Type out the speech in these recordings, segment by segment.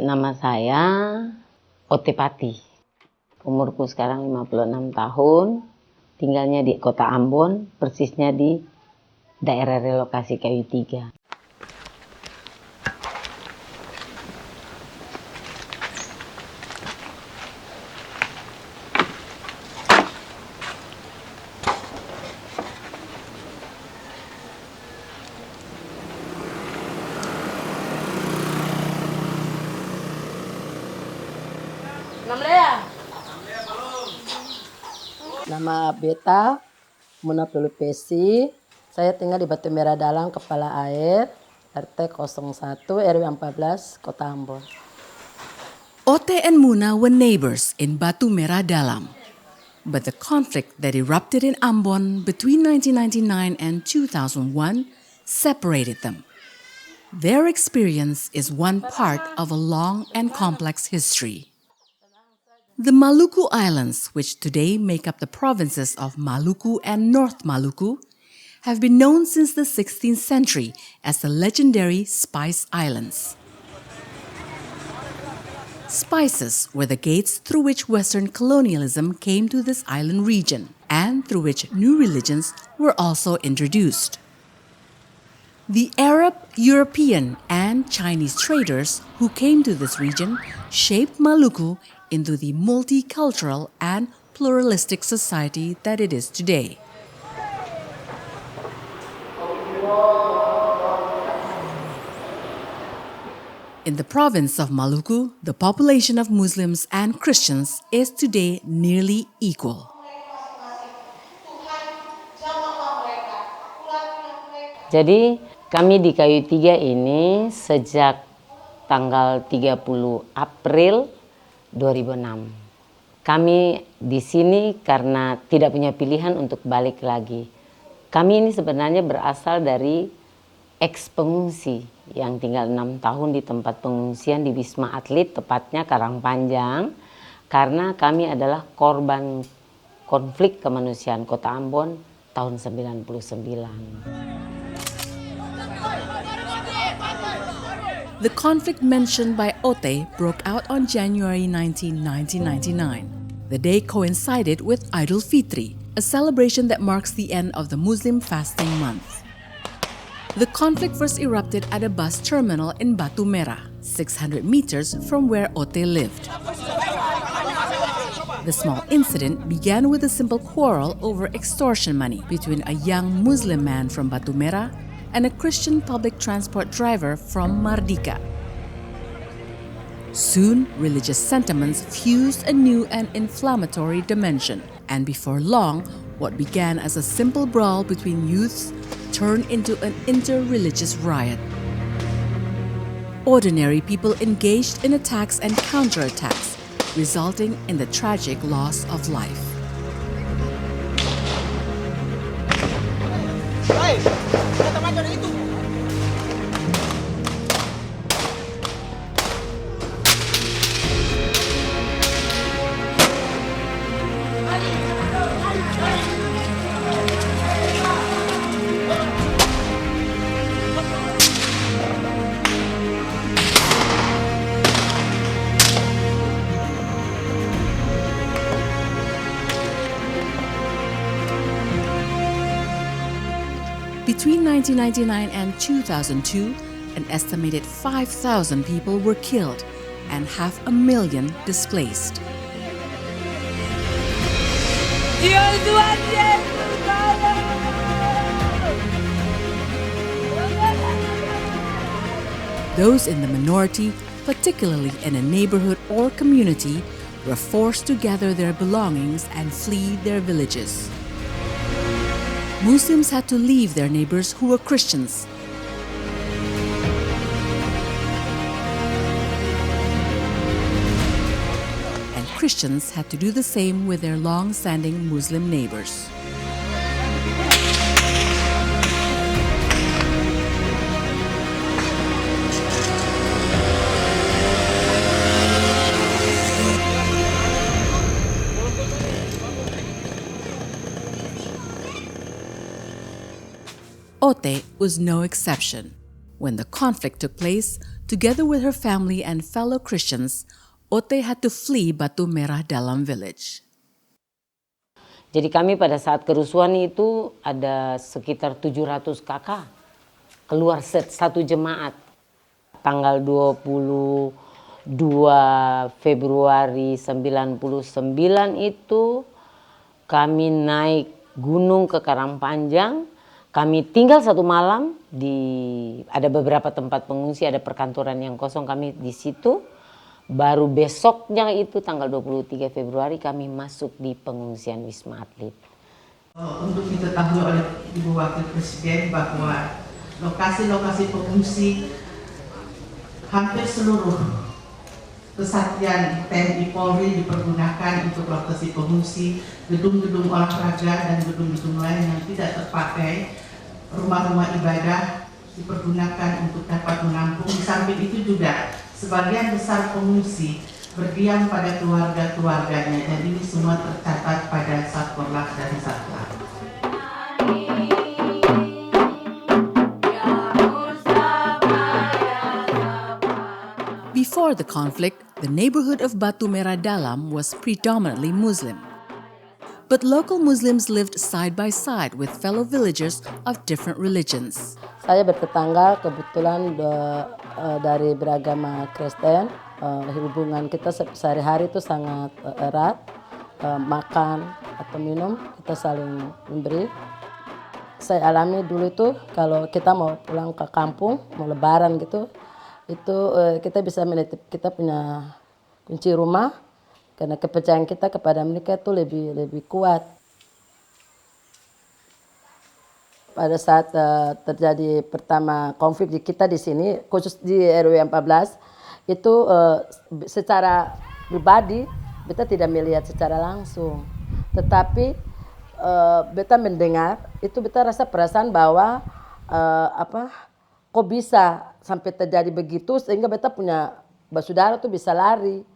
Nama saya Otepati. Umurku sekarang 56 tahun. Tinggalnya di Kota Ambon, persisnya di daerah relokasi Kayu Tiga. Nama Beta, Muna Pelupesi. Saya tinggal di Batu Merah Dalam, Kepala Air, RT 01, RW 14, Kota Ambon. Ote and Muna were neighbors in Batu Merah Dalam. But the conflict that erupted in Ambon between 1999 and 2001 separated them. Their experience is one part of a long and complex history. The Maluku Islands, which today make up the provinces of Maluku and North Maluku, have been known since the 16th century as the legendary Spice Islands. Spices were the gates through which Western colonialism came to this island region and through which new religions were also introduced. The Arab, European, and Chinese traders who came to this region shaped Maluku into the multicultural and pluralistic society that it is today. In the province of Maluku, the population of Muslims and Christians is today nearly equal. Jadi kami di Kayu Tiga ini sejak tanggal 30 April 2006. Kami di sini karena tidak punya pilihan untuk balik lagi. Kami ini sebenarnya berasal dari ex-pengungsi yang tinggal 6 tahun di tempat pengungsian di Wisma Atlet, tepatnya Karangpanjang, karena kami adalah korban konflik kemanusiaan Kota Ambon tahun 99. The conflict mentioned by Ote broke out on January 19, 1999. The day coincided with Idul Fitri, a celebration that marks the end of the Muslim fasting month. The conflict first erupted at a bus terminal in Batu Merah, 600 meters from where Ote lived. The small incident began with a simple quarrel over extortion money between a young Muslim man from Batu Merah and a Christian public transport driver from Mardika. Soon, religious sentiments fused a new and inflammatory dimension, and before long, what began as a simple brawl between youths turned into an inter-religious riot. Ordinary people engaged in attacks and counterattacks, resulting in the tragic loss of life. Between 1999 and 2002, an estimated 5,000 people were killed and 500,000 displaced. Those in the minority, particularly in a neighborhood or community, were forced to gather their belongings and flee their villages. Muslims had to leave their neighbors who were Christians. And Christians had to do the same with their long-standing Muslim neighbors. Ote was no exception. When the conflict took place, together with her family and fellow Christians, Ote had to flee Batu Merah Dalam village. Jadi kami pada saat kerusuhan itu ada sekitar 700 kakak keluar satu jemaat. Tanggal 22 Februari 99 itu kami naik gunung ke Karangpanjang. Kami tinggal satu malam ada beberapa tempat pengungsi, ada perkantoran yang kosong, kami di situ. Baru besoknya itu tanggal 23 Februari kami masuk di pengungsian Wisma Atlet. Untuk diketahui oleh Ibu Wakil Presiden bahwa lokasi-lokasi pengungsi hampir seluruh kesatuan TNI Polri dipergunakan untuk lokasi pengungsi, gedung-gedung olahraga dan gedung-gedung lain yang tidak terpakai, rumah-rumah ibadah dipergunakan untuk dapat menampung. Di samping itu juga sebagian besar pengungsi berdiam pada keluarga-keluarganya, dan ini semua tercatat pada Satkorlap dan Satlan. Before the conflict, the neighborhood of Batu Merah Dalam was predominantly Muslim. But local Muslims lived side by side with fellow villagers of different religions. Saya bertetangga kebetulan dari beragama Kristen. Hubungan kita sehari-hari itu sangat erat. Makan atau minum kita saling memberi. Saya alami dulu itu kalau kita mau pulang ke kampung, mau lebaran gitu, itu kita bisa menitip, kita punya kunci rumah. Karena kepercayaan kita kepada mereka itu lebih kuat. Pada saat terjadi pertama konflik kita di sini, khusus di RW 14, itu secara pribadi beta tidak melihat secara langsung. Tetapi beta mendengar, itu beta rasa perasaan bahwa kok bisa sampai terjadi begitu sehingga beta punya saudara tuh bisa lari.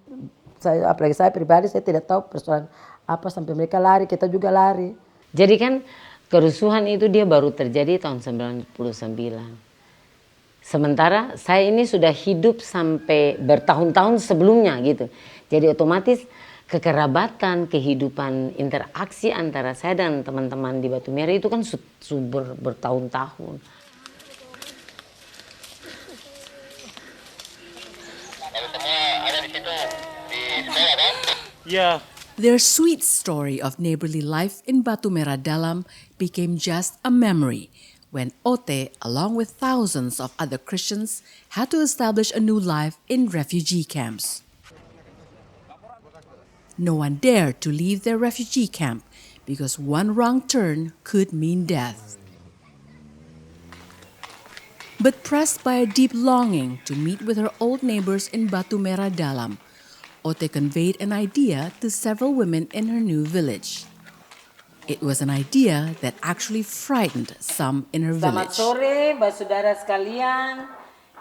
Apalagi saya pribadi, saya tidak tahu persoalan apa sampai mereka lari, kita juga lari. Jadi kan kerusuhan itu dia baru terjadi tahun 99. Sementara saya ini sudah hidup sampai bertahun-tahun sebelumnya gitu. Jadi otomatis kekerabatan, kehidupan, interaksi antara saya dan teman-teman di Batu Merah itu kan bertahun-tahun. Yeah. Their sweet story of neighborly life in Batu Merah Dalam became just a memory when Ote, along with thousands of other Christians, had to establish a new life in refugee camps. No one dared to leave their refugee camp because one wrong turn could mean death. But pressed by a deep longing to meet with her old neighbors in Batu Merah Dalam, Ote conveyed an idea to several women in her new village. It was an idea that actually frightened some in her Selamat village. sore, saudara sekalian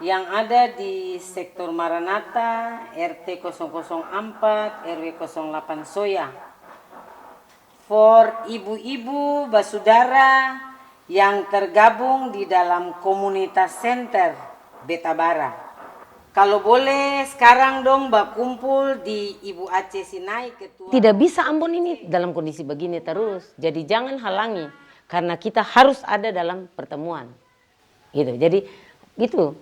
yang ada di sektor Maranatha, RT 004, RW 08 Soya. For ibu-ibu, saudara yang tergabung di dalam komunitas center Betabara. Kalau boleh sekarang dong berkumpul di Ibu Aceh Sinai ketua. Tidak bisa Ambon ini dalam kondisi begini terus. Jadi jangan halangi karena kita harus ada dalam pertemuan. Gitu. Jadi itu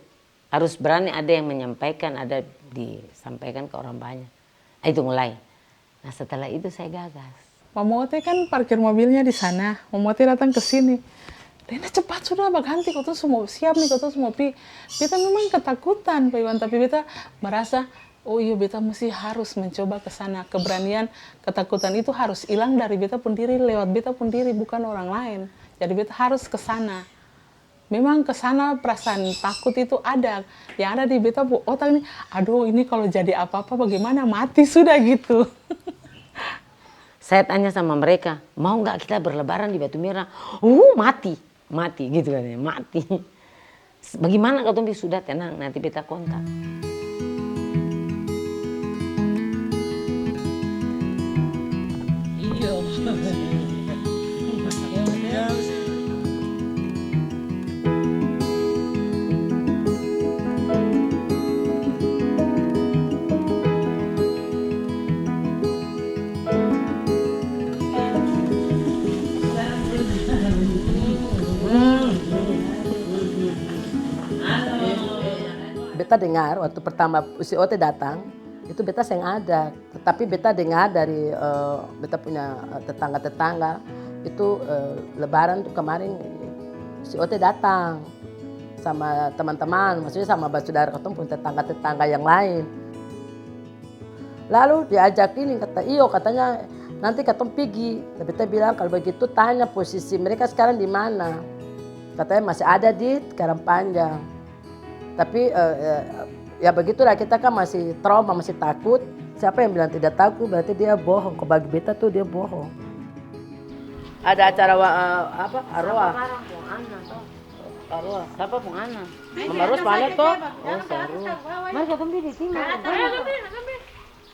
harus berani, ada yang menyampaikan, ada disampaikan ke orang banyak. Nah, itu mulai. Nah, setelah itu saya gagas. Mama Ote kan parkir mobilnya di sana. Mama Ote datang ke sini. Rena cepat sudah berganti, kau tuh semua siap nih, kau tuh semua pi. Beta memang ketakutan, Pak Iwan, tapi beta merasa, oh iya beta mesti harus mencoba ke sana. Keberanian, ketakutan itu harus hilang dari beta pun diri, lewat beta pun diri, bukan orang lain. Jadi beta harus ke sana. Memang ke sana perasaan takut itu ada. Yang ada di beta otak ini, aduh ini kalau jadi apa-apa bagaimana, mati sudah gitu. Saya tanya sama mereka, mau nggak kita berlebaran di Batu Merah? Mati gitu kan ya, mati. Bagaimana kau tuh sudah tenang, nanti beta kontak. beta dengar waktu pertama si Ote datang, itu beta yang ada. Tetapi beta dengar dari beta punya tetangga-tetangga, itu Lebaran tuh kemarin si Ote datang sama teman-teman, maksudnya sama saudara ketemu pun tetangga-tetangga yang lain. Lalu diajak ini, kata iyo katanya nanti ketemu pergi. Tapi beta bilang kalau begitu tanya posisi mereka sekarang di mana. Katanya masih ada di Karangpanjang. Tapi ya begitulah, kita kan masih trauma, masih takut. Siapa yang bilang tidak takut berarti dia bohong. Kok bagi beta tuh dia bohong. Ada acara apa? Arwah. Arwah. Siapa pun Ana? Mama Ros mana toh? Oh, seru. Mari kita di sini.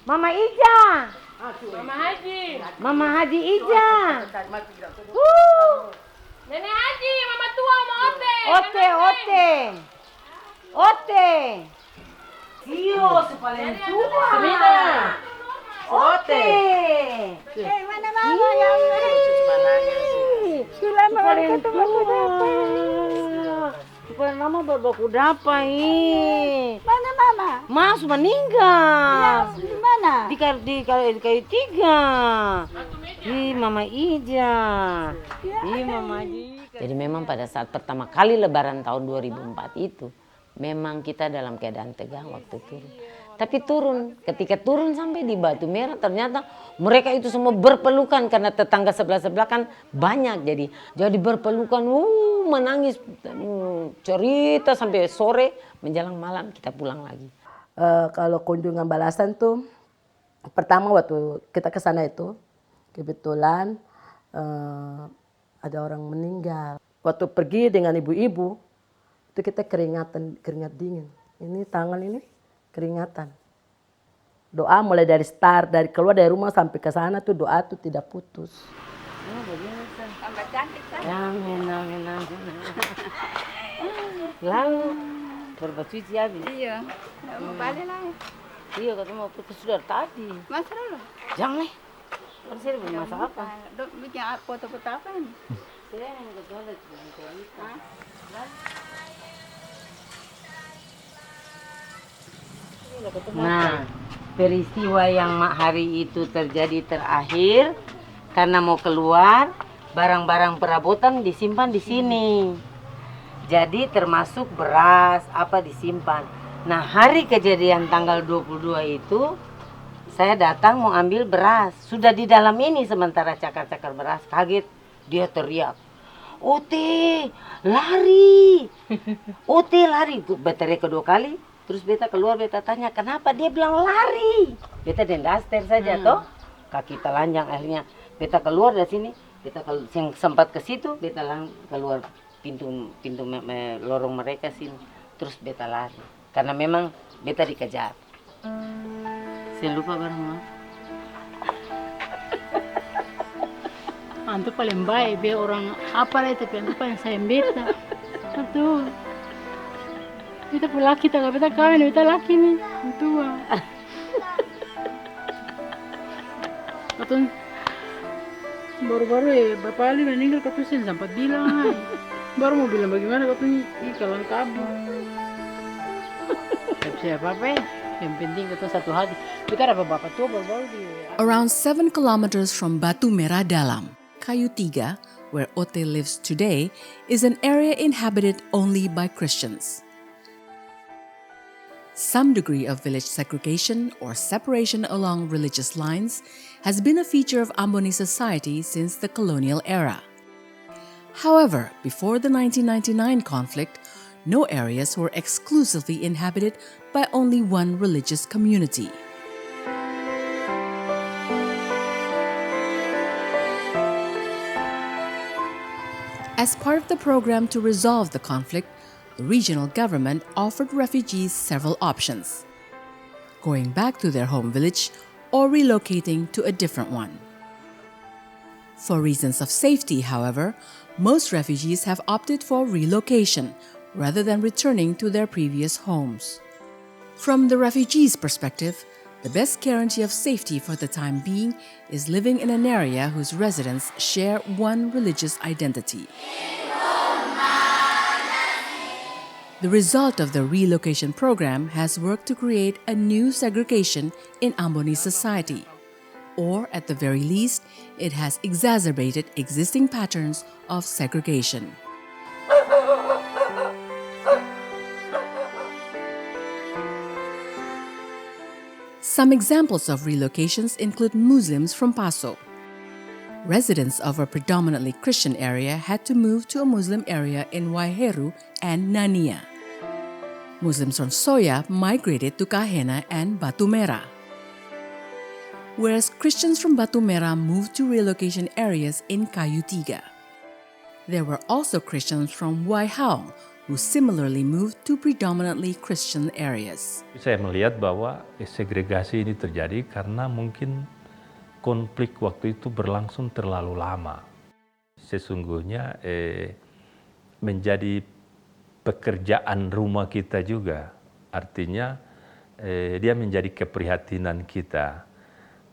Mama Ija. Mama Haji. Mama Haji Ija. Nenek Haji, Mama tua, Mama Ote. Ote. Ote. Tio, si paling tua. Semina. Ote. Mana mama yang sudah paling tua. Paling lama berbaku dapa ini. Mana mama? Mas meninggal. Di mana? Di kayu tiga. Di Mama Ija. Di Mama Ija. Jadi memang pada saat pertama kali Lebaran tahun 2004 itu, memang kita dalam keadaan tegang waktu turun. Tapi turun, ketika turun sampai di Batu Merah ternyata mereka itu semua berpelukan karena tetangga sebelah-sebelah kan banyak, jadi berpelukan, menangis, cerita sampai sore menjelang malam kita pulang lagi. Kalau kunjungan balasan tuh pertama waktu kita ke sana itu kebetulan ada orang meninggal. Waktu pergi dengan ibu-ibu itu kita keringat dingin. Ini tangan ini keringatan. Doa mulai dari start, dari keluar dari rumah sampai ke sana tuh doa tuh tidak putus. Oh, begini kan. Tambah cantik kan? Amin. Lalu berbecuci habis. Iya. Nggak mau balik lagi. Iya, katanya mau putus sudah tadi. Masalah loh. Jangan nih. Kan saya bermasalah apa? Bikin foto-foto apa nih? Saya yang ke toilet. Nah, peristiwa yang hari itu terjadi terakhir karena mau keluar, barang-barang perabotan disimpan di sini. Jadi termasuk beras apa disimpan. Nah, hari kejadian tanggal 22 itu saya datang mau ambil beras. Sudah di dalam ini sementara cakar-cakar beras, kaget dia teriak. Ote, lari. Ote lari. Beta kedua kali. Terus beta keluar, beta tanya kenapa, dia bilang lari. Beta dendaster saja toh, kaki telanjang akhirnya. Beta keluar dari sini, beta yang sempat ke situ, beta keluar pintu lorong mereka sini. Terus beta lari, karena memang beta dikejar. Saya lupa barang apa. Antu paling baik, be orang apa lah itu, antu paling sayang beta. Betul. Beta pun laki, tak beta kawin, beta laki nih, tua. Atau baru-baru ya, Bapak Ali meninggal, kata saya sempat bilang, baru mau bilang bagaimana, katanya, kalang kabur. Tapi saya apa-apa ya, yang penting kata satu hati, kita ada bapak tua baru-baru di... Around 7 kilometers from Batu Merah Dalam, Kayu Tiga, where Ote lives today, is an area inhabited only by Christians. Some degree of village segregation or separation along religious lines has been a feature of Amboni society since the colonial era. However, before the 1999 conflict, no areas were exclusively inhabited by only one religious community. As part of the program to resolve the conflict, the regional government offered refugees several options: going back to their home village or relocating to a different one. For reasons of safety, however, most refugees have opted for relocation rather than returning to their previous homes. From the refugees' perspective, the best guarantee of safety for the time being is living in an area whose residents share one religious identity. The result of the relocation program has worked to create a new segregation in Ambonese society. Or at the very least, it has exacerbated existing patterns of segregation. Some examples of relocations include Muslims from Paso. Residents of a predominantly Christian area had to move to a Muslim area in Waiheru and Nania. Muslims from Soya migrated to Kahena and Batu Merah. Whereas Christians from Batu Merah moved to relocation areas in Kayu Tiga. There were also Christians from Waihao who similarly moved to predominantly Christian areas. Saya melihat bahwa segregasi ini terjadi karena mungkin konflik waktu itu berlangsung terlalu lama. Sesungguhnya menjadi pekerjaan rumah kita juga. Artinya dia menjadi keprihatinan kita.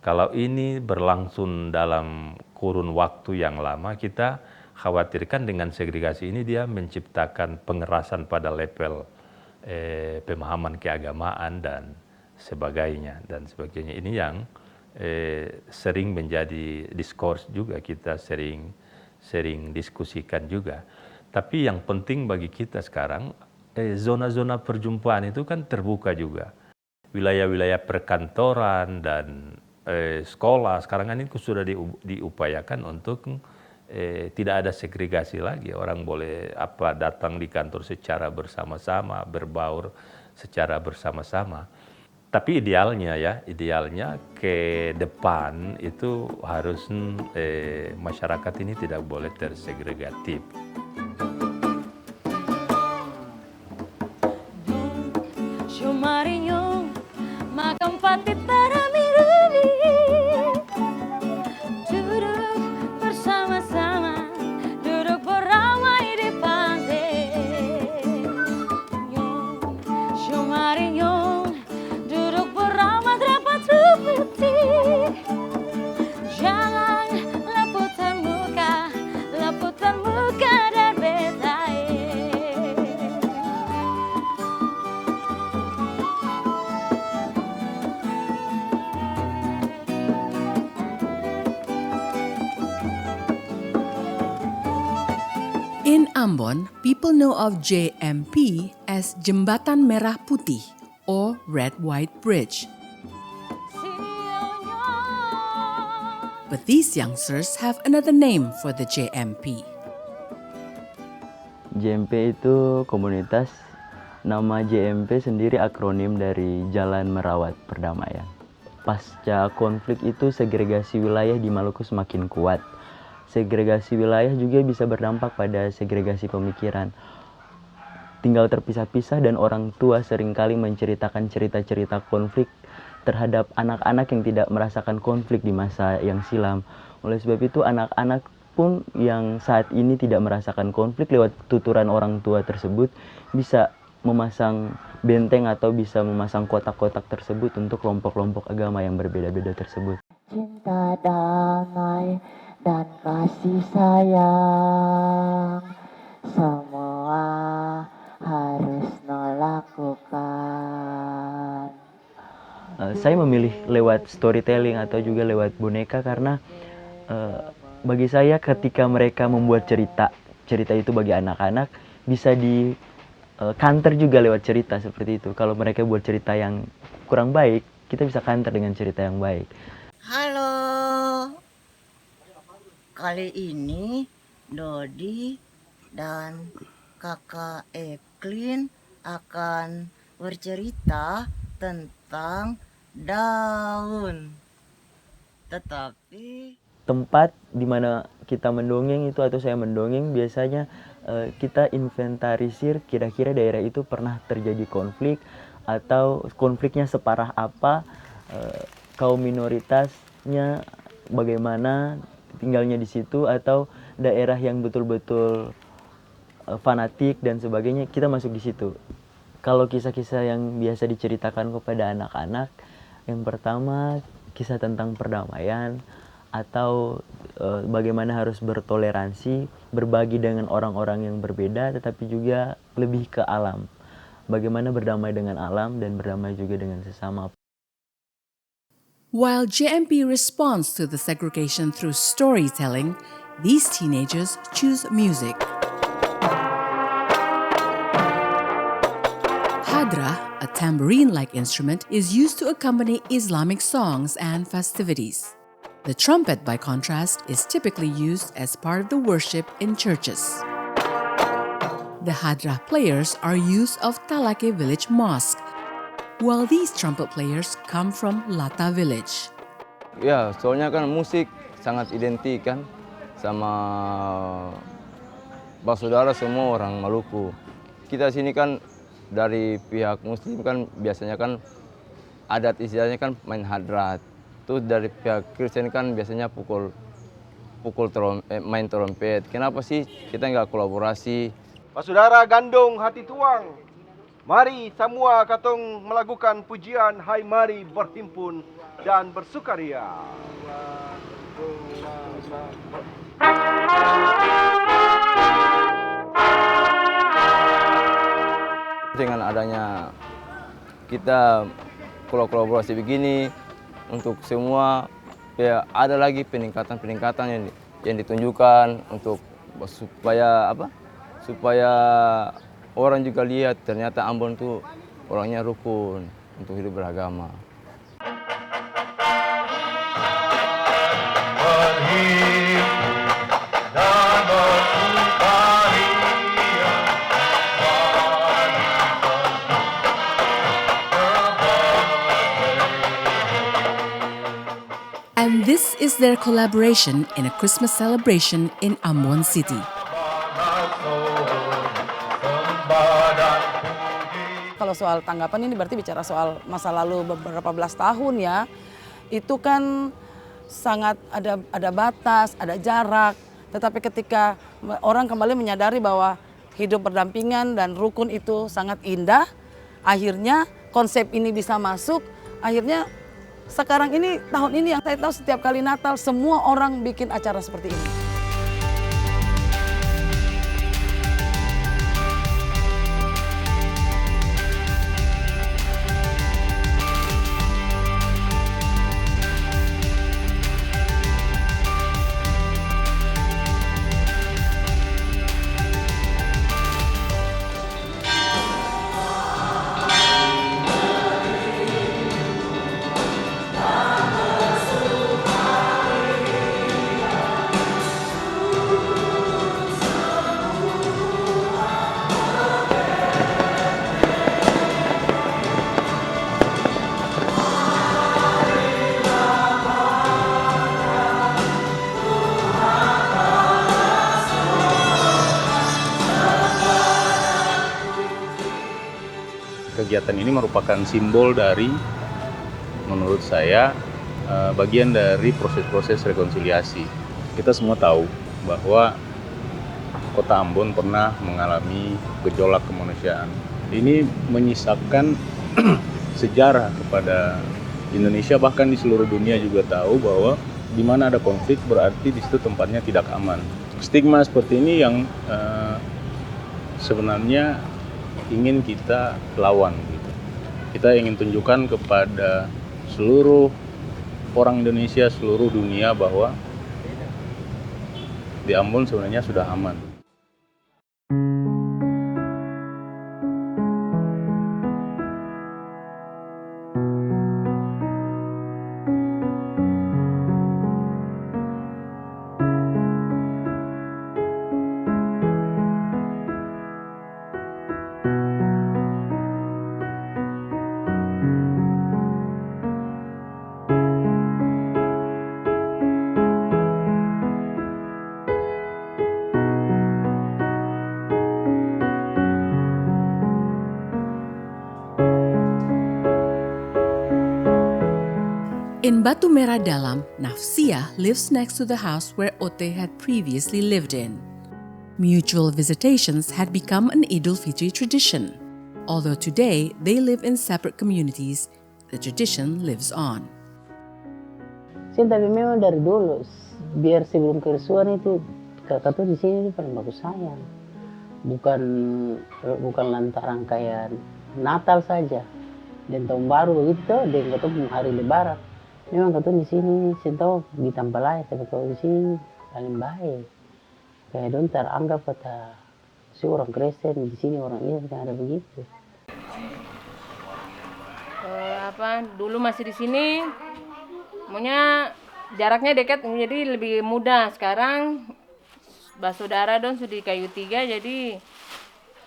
Kalau ini berlangsung dalam kurun waktu yang lama, kita khawatirkan dengan segregasi ini dia menciptakan pengerasan pada level pemahaman keagamaan dan sebagainya. Ini yang sering menjadi diskurs juga, kita sering diskusikan juga. Tapi yang penting bagi kita sekarang, zona-zona perjumpaan itu kan terbuka juga. Wilayah-wilayah perkantoran dan sekolah sekarang kan ini sudah diupayakan untuk tidak ada segregasi lagi. Orang boleh datang di kantor secara bersama-sama, berbaur secara bersama-sama. Tapi idealnya ke depan itu harus masyarakat ini tidak boleh tersegregatif. Shumarinho, makam patit taramirubi, duduk bersama-sama, duduk beramai di pantai. Shumarinho, duduk beramai rapat putih. Jangan laputkan muka dan betai. In Ambon, people know of JMP as Jembatan Merah Putih or Red White Bridge. But these youngsters have another name for the JMP. JMP itu komunitas, nama JMP sendiri akronim dari Jalan Merawat Perdamaian. Pasca konflik itu segregasi wilayah di Maluku semakin kuat. Segregasi wilayah juga bisa berdampak pada segregasi pemikiran. Tinggal terpisah-pisah dan orang tua seringkali menceritakan cerita-cerita konflik terhadap anak-anak yang tidak merasakan konflik di masa yang silam. Oleh sebab itu anak-anak pun yang saat ini tidak merasakan konflik lewat tuturan orang tua tersebut bisa memasang benteng atau bisa memasang kotak-kotak tersebut untuk kelompok-kelompok agama yang berbeda-beda tersebut. Cinta damai dan kasih sayang, semua harus lakukan. Saya memilih lewat storytelling atau juga lewat boneka karena bagi saya ketika mereka membuat cerita itu bagi anak-anak bisa di counter juga lewat cerita seperti itu. Kalau mereka buat cerita yang kurang baik, kita bisa counter dengan cerita yang baik. Halo, kali ini Dodi dan kakak Eklin akan bercerita tentang daun. Tetapi tempat di mana kita mendongeng itu atau saya mendongeng biasanya kita inventarisir kira-kira daerah itu pernah terjadi konflik atau konfliknya separah apa, kaum minoritasnya bagaimana tinggalnya di situ atau daerah yang betul-betul fanatik dan sebagainya, kita masuk di situ. Kalau kisah-kisah yang biasa diceritakan kepada anak-anak, yang pertama kisah tentang perdamaian atau bagaimana harus bertoleransi, berbagi dengan orang-orang yang berbeda, tetapi juga lebih ke alam. Bagaimana berdamai dengan alam dan berdamai juga dengan sesama. While JMP responds to the segregation through storytelling, these teenagers choose music. Hadra, a tambourine-like instrument, is used to accompany Islamic songs and festivities. The trumpet, by contrast, is typically used as part of the worship in churches. The Hadra players are youth of Talake Village Mosque, while these trumpet players come from Lata Village. Ya, soalnya kan musik sangat identik kan sama saudara semua orang Maluku. Kita sini kan dari pihak Muslim kan biasanya kan adat istilahnya kan main hadrat. Terus dari pihak Kristen kan biasanya main trompet. Kenapa sih kita nggak kolaborasi? Saudara gandong hati tuang, mari semua katong melakukan pujian, hai mari berhimpun dan bersukaria. Dengan adanya kita kolaborasi begini untuk semua, ya ada lagi peningkatan yang ditunjukkan untuk supaya orang juga lihat ternyata Ambon tuh orangnya rukun untuk hidup beragama. And this is their collaboration in a Christmas celebration in Ambon City. Kalau soal tanggapan ini berarti bicara soal masa lalu beberapa belas tahun ya. Itu kan sangat ada batas, ada jarak. Tetapi ketika orang kembali menyadari bahwa hidup berdampingan dan rukun itu sangat indah, akhirnya konsep ini bisa masuk, akhirnya sekarang ini, tahun ini yang saya tahu setiap kali Natal semua orang bikin acara seperti ini. Kegiatan ini merupakan simbol dari, menurut saya, bagian dari proses-proses rekonsiliasi. Kita semua tahu bahwa Kota Ambon pernah mengalami gejolak kemanusiaan. Ini menyisakan sejarah kepada Indonesia, bahkan di seluruh dunia juga tahu bahwa di mana ada konflik berarti di situ tempatnya tidak aman. Stigma seperti ini yang sebenarnya ingin kita lawan gitu. Kita ingin tunjukkan kepada seluruh orang Indonesia, seluruh dunia bahwa di Ambon sebenarnya sudah aman. In Batu Merah Dalam, Nafsia lives next to the house where Ote had previously lived in. Mutual visitations had become an Idul Fitri tradition. Although today they live in separate communities, the tradition lives on. Tapi memang dari dulu biar sebelum kerusuhan itu kakak tuh di sini paling bagus sayang. Bukan lantaran kayak Natal saja dan tahun baru begitu dan ketemu hari Lebaran. Memang ketemu di sini, saya tahu di Tampalaya, tapi kalau di sini paling baik. Kayak don teranggap kata si orang Kristen di sini orang Islam ada begitu. Dulu masih di sini, maunya jaraknya dekat jadi lebih mudah. Sekarang bersaudara don sudah di Kayu Tiga jadi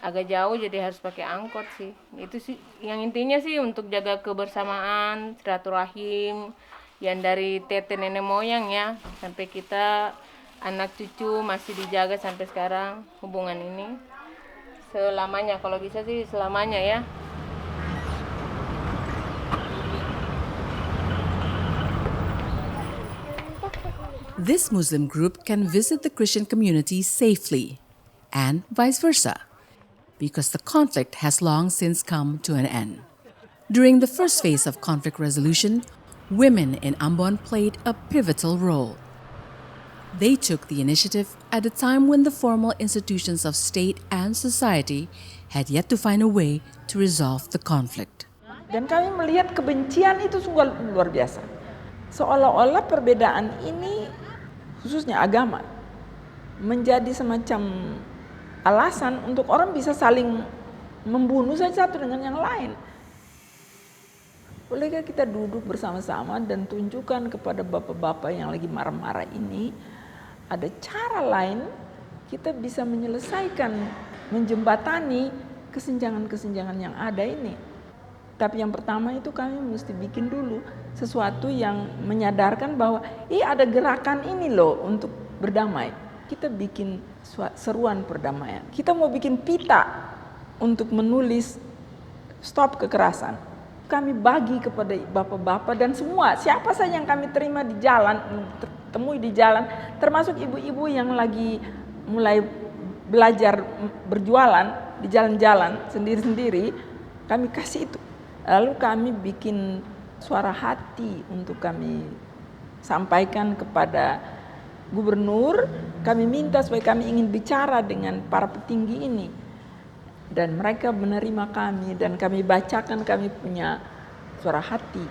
agak jauh jadi harus pakai angkot sih. Itu sih yang intinya sih untuk jaga kebersamaan, silaturahim yang dari tete nenek moyang ya sampai kita anak cucu masih dijaga sampai sekarang hubungan ini selamanya, kalau bisa sih selamanya ya. This Muslim group can visit the Christian community safely, and vice versa, because the conflict has long since come to an end. During the first phase of conflict resolution, women in Ambon played a pivotal role. They took the initiative at a time when the formal institutions of state and society had yet to find a way to resolve the conflict. Dan kami melihat kebencian itu sungguh luar biasa. Seolah-olah perbedaan ini, khususnya agama, menjadi semacam alasan untuk orang bisa saling membunuh saja satu dengan yang lain. Bolehkah kita duduk bersama-sama dan tunjukkan kepada bapak-bapak yang lagi marah-marah ini, ada cara lain kita bisa menyelesaikan, menjembatani kesenjangan-kesenjangan yang ada ini. Tapi yang pertama itu kami mesti bikin dulu sesuatu yang menyadarkan bahwa ada gerakan ini loh untuk berdamai. Kita bikin seruan perdamaian. Kita mau bikin pita untuk menulis stop kekerasan. Kami bagi kepada bapak-bapak dan semua siapa saja yang kami terima di jalan, temui di jalan, termasuk ibu-ibu yang lagi mulai belajar berjualan di jalan-jalan sendiri-sendiri, kami kasih itu. Lalu kami bikin suara hati untuk kami sampaikan kepada gubernur. Kami minta supaya kami ingin bicara dengan para petinggi ini. Dan mereka menerima kami dan kami bacakan kami punya suara hati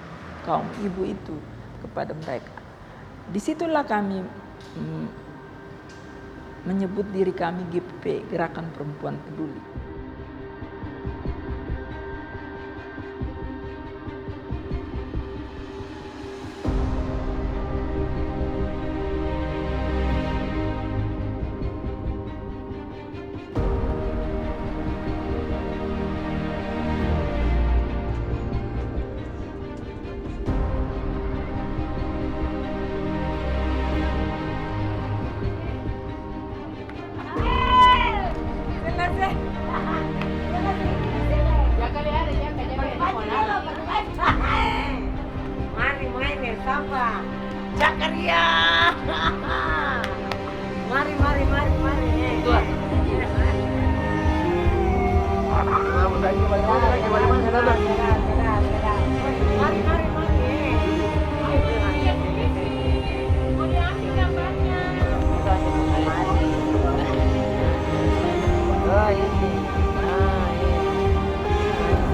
kaum ibu itu kepada mereka. Disitulah kami menyebut diri kami GPP, Gerakan Perempuan Peduli.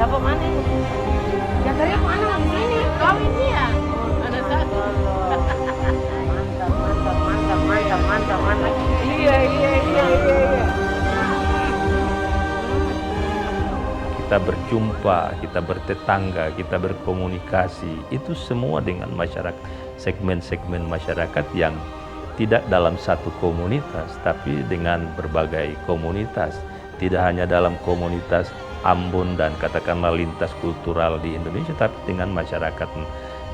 Siapa mana? Yang tadi mana? Ini kawin dia. Ada satu. Mantap. Iya. Kita berjumpa, kita bertetangga, kita berkomunikasi, itu semua dengan masyarakat, segmen-segmen masyarakat yang tidak dalam satu komunitas, tapi dengan berbagai komunitas. Tidak hanya dalam komunitas Ambon dan katakanlah lintas kultural di Indonesia, tapi dengan masyarakat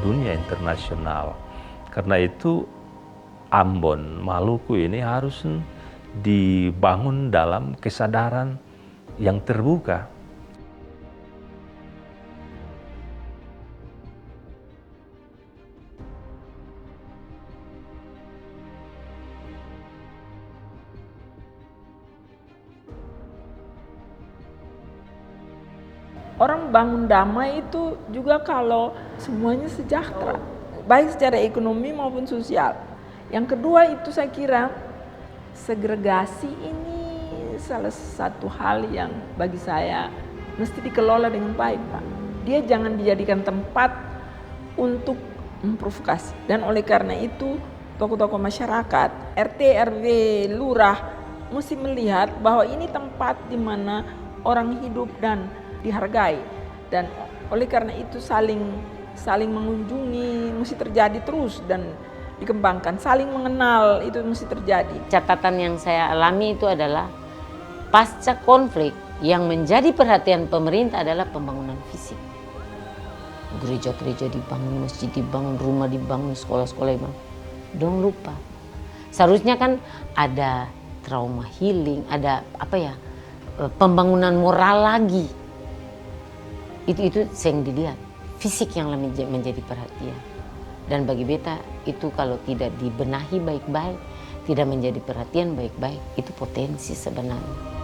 dunia internasional. Karena itu Ambon, Maluku ini harus dibangun dalam kesadaran yang terbuka. Orang bangun damai itu juga kalau semuanya sejahtera, baik secara ekonomi maupun sosial. Yang kedua itu saya kira segregasi ini salah satu hal yang bagi saya mesti dikelola dengan baik, Pak. Dia jangan dijadikan tempat untuk memprovokasi. Dan oleh karena itu tokoh-tokoh masyarakat, RT, RW, lurah mesti melihat bahwa ini tempat di mana orang hidup dan dihargai. Dan oleh karena itu saling mengunjungi mesti terjadi terus dan dikembangkan, saling mengenal itu mesti terjadi. Catatan yang saya alami itu adalah pasca konflik yang menjadi perhatian pemerintah adalah pembangunan fisik. Gereja-gereja dibangun, masjid dibangun, rumah dibangun, sekolah-sekolah dibangun. Dong lupa. Seharusnya kan ada trauma healing, ada pembangunan moral lagi. Itu yang dilihat. Fisik yang menjadi perhatian. Dan bagi beta itu kalau tidak dibenahi baik-baik, tidak menjadi perhatian baik-baik, itu potensi sebenarnya.